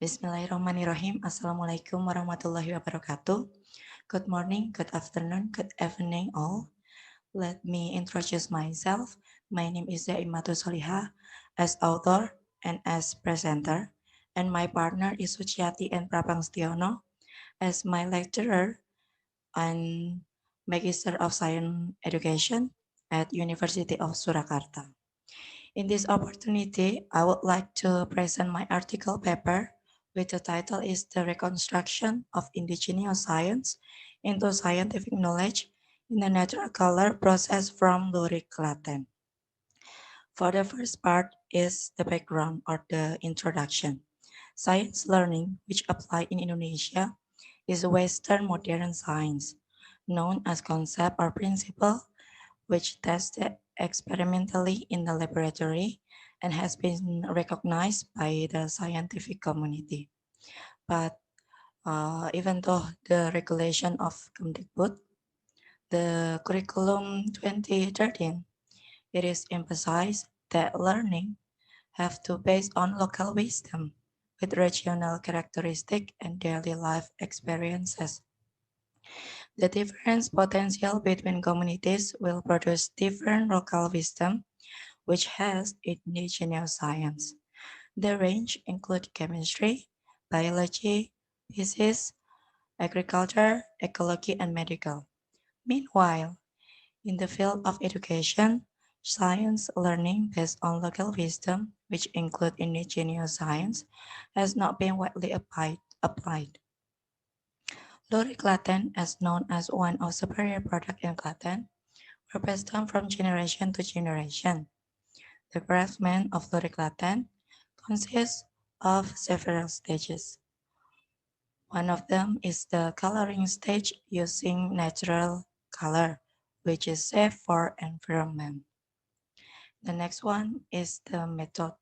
Bismillahirrahmanirrahim. Assalamualaikum warahmatullahi wabarakatuh. Good morning, good afternoon, good evening all. Let me introduce myself. My name is Zaimatu Sholihah as author and as presenter. And my partner is Suciati and Prabangstiono as my lecturer and Magister of Science Education at University of Surakarta. In this opportunity, I would like to present my article paper, which the title is The Reconstruction of Indigenous Science into Scientific Knowledge in the Natural Color Process from Lurik, Klaten. For the first part is the background or the introduction. Science learning, which apply in Indonesia, is Western modern science, known as concept or principle which tested experimentally in the laboratory and has been recognized by the scientific community. But even though the regulation of Kemdikbud, the curriculum 2013, it is emphasized that learning have to base on local wisdom with regional characteristic and daily life experiences. The difference potential between communities will produce different local wisdom, which has indigenous science. The range include chemistry, biology, physics, agriculture, ecology, and medical. Meanwhile, in the field of education, science learning based on local wisdom, which include indigenous science, has not been widely applied. Lurik Klaten, as known as one of superior product in Klaten, were passed down from generation to generation. The craftsman of Lurik Klaten consists of several stages. One of them is the coloring stage using natural color, which is safe for environment. The next one is the method.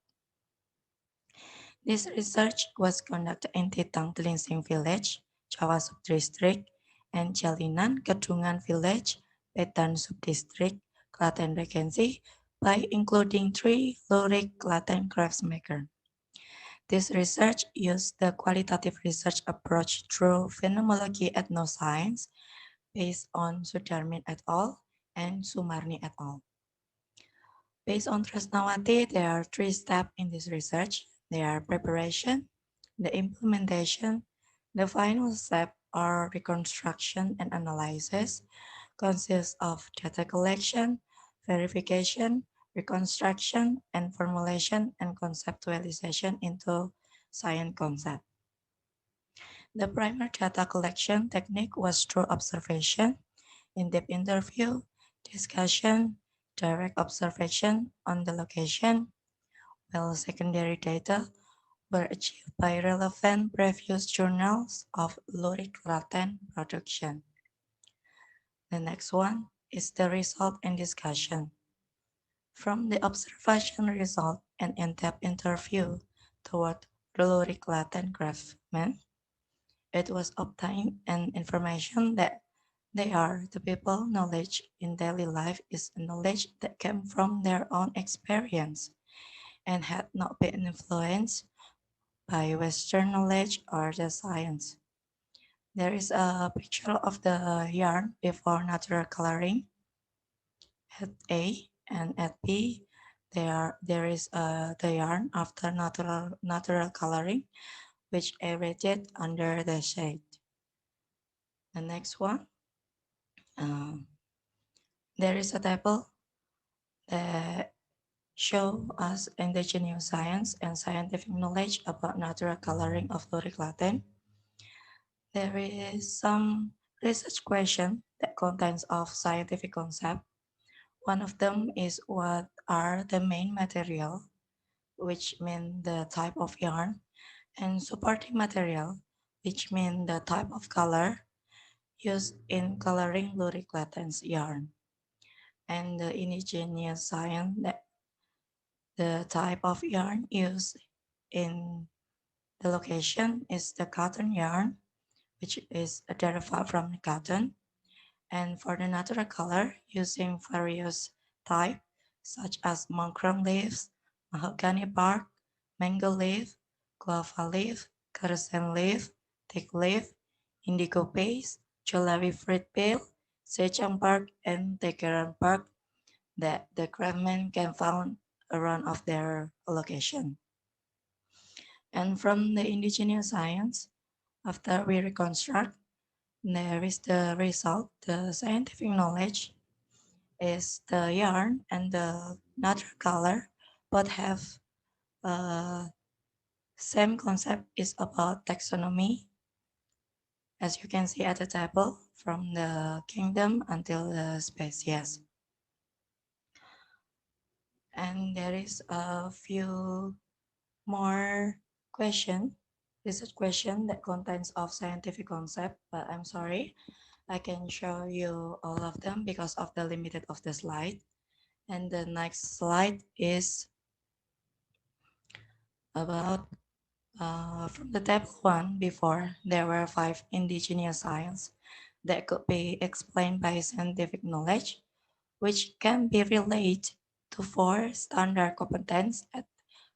This research was conducted in Titang Tlingsing Village, Jawa Subdistrict, and Jalinan Kedungan Village, Petan Subdistrict, Klaten Regency, by including 3 Lurik Klaten craftsmakers. This research used the qualitative research approach through phenomenology ethnoscience based on Sudarmin et al. And Sumarni et al. Based on Tresnawati, there are 3 steps in this research. They are preparation, the implementation, the final step or reconstruction and analysis consists of data collection, verification, reconstruction, and formulation and conceptualization into science concept. The primary data collection technique was through observation, in-depth interview, discussion, direct observation on the location, while secondary data were achieved by relevant previous journals of Lurik Klaten production. The next one is the result and discussion. From the observation result and in-depth interview toward the Lurik Klaten craftsmen, it was obtained an information that they are the people knowledge in daily life is knowledge that came from their own experience and had not been influenced by Western knowledge or the science. There is a picture of the yarn before natural coloring at A, and at B there is the yarn after natural coloring which aerated under the shade. The next one, there is a table that show us indigenous science and scientific knowledge about natural coloring of Lurik Klaten. There is some research question that contains of scientific concept. One of them is what are the main material, which mean the type of yarn, and supporting material, which mean the type of color used in coloring Lurik Klaten's yarn. And the indigenous science, that the type of yarn used in the location is the cotton yarn, which is derived from the cotton. And for the natural color, using various types such as monochrome leaves, mahogany bark, mango leaf, guava leaf, Kersen leaf, teak leaf, indigo paste, Jolawi fruit peel, Sechang bark, and Tekeran bark that the craftsmen can found around of their location. And from the indigenous science, after we reconstruct, there is the result, the scientific knowledge is the yarn and the natural color, both have same concept is about taxonomy, as you can see at the table from the kingdom until the species. And there is a few more question. This is question that contains of scientific concept, but I'm sorry, I can show you all of them because of the limited of the slide. And the next slide is about from the table one before, there were 5 indigenous science that could be explained by scientific knowledge, which can be related to 4 standard competence at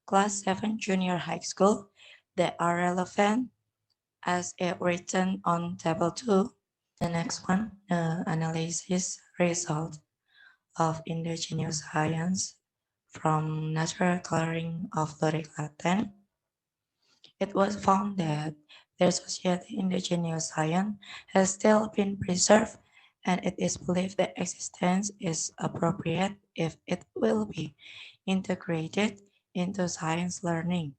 class 7 junior high school that are relevant as it written on table 2. The next one, analysis result of indigenous science from natural coloring of Lurik Klaten. It was found that the associated indigenous science has still been preserved, and it is believed that existence is appropriate if it will be integrated into science learning.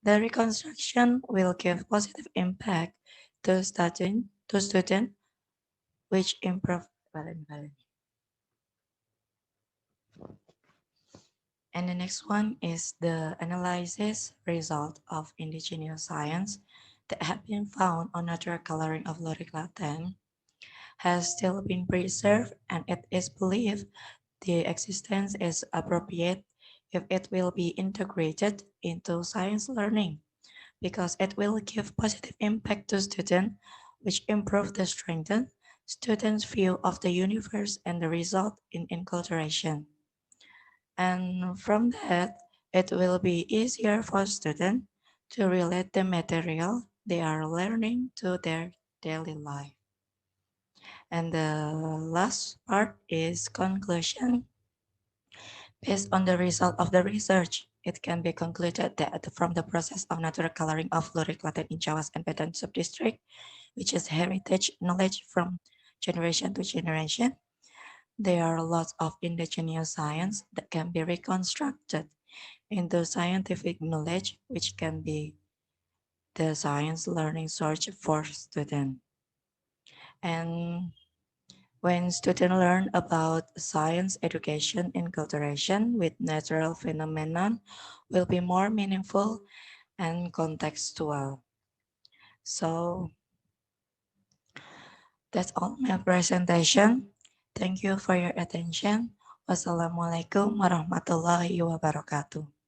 The reconstruction will give positive impact to student which improve. And the next one is the analysis result of indigenous science that have been found on natural coloring of Lurik Klaten has still been preserved, and it is believed the existence is appropriate if it will be integrated into science learning, because it will give positive impact to students, which improve the strengthen students' view of the universe and the result in enculturation. And from that, it will be easier for students to relate the material they are learning to their daily life. And the last part is conclusion. Based on the result of the research, it can be concluded that from the process of natural coloring of Lurik Klaten in Jawas and Medan subdistrict, which is heritage knowledge from generation to generation, there are lots of indigenous science that can be reconstructed into scientific knowledge, which can be the science learning source for students. And when students learn about science education enculturation with natural phenomenon will be more meaningful and contextual. So that's all my presentation. Thank you for your attention. Wassalamualaikum warahmatullahi wabarakatuh.